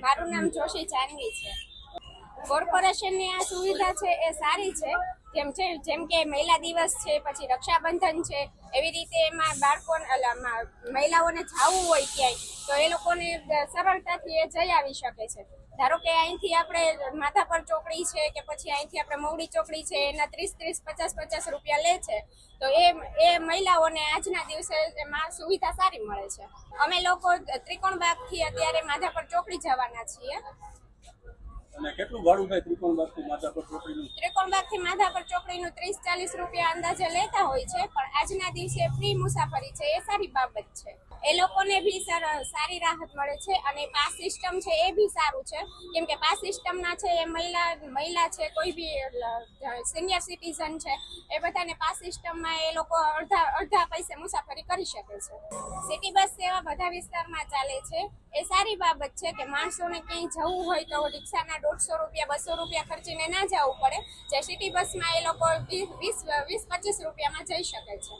મારું નામ જોશી જાનવી છે. કોર્પોરેશનની આ સુવિધા છે એ સારી છે. જેમ કે મહિલા દિવસ છે, પછી રક્ષાબંધન છે, એવી રીતે એમાં મહિલાઓને જવું હોય ક્યાંય તો એ લોકોને સરળતાથી એ જઈ આવી શકે છે. ધારો કે અહીંથી આપણે માધાપર ચોકડી છે કે પછી અહીંથી આપણે મવડી ચોકડી છે, એના 30-50 રૂપિયા લે છે. તો એ મહિલાઓને આજના દિવસે એમાં સુવિધા સારી મળે છે. અમે લોકો ત્રિકોણબાગથી અત્યારે માધાપર ચોકડી જવાના છીએ. અને કેટલું ભાડું થાય ત્રિકોણબાગથી માધાપર ચોકડીનું? ત્રિકોણબાગથી માધાપર ચોકડીનું 30-40 રૂપિયા અંદાજે લેતા હોય છે, પણ આજના દિવસે ફ્રી મુસાફરી છે, એ સારી બાબત છે. એ લોકોને બી સારી રાહત મળે છે. અને પાસ સિસ્ટમ છે એ બી સારું છે, કેમ કે પાસ સિસ્ટમના છે એ મહિલા છે, કોઈ બી સિનિયર સિટીઝન છે, એ બધાને પાસ સિસ્ટમમાં એ લોકો અડધા પૈસે મુસાફરી કરી શકે છે. સિટી બસ સેવા બધા વિસ્તારમાં ચાલે છે. એ સારી બાબત છે કે માણસોને ક્યાંય જવું હોય તો રિક્ષાના 150 રૂપિયા 200 રૂપિયા ખર્ચીને ના જવું પડે. જે સિટી બસમાં એ લોકો 20-25 રૂપિયામાં જઈ શકે છે.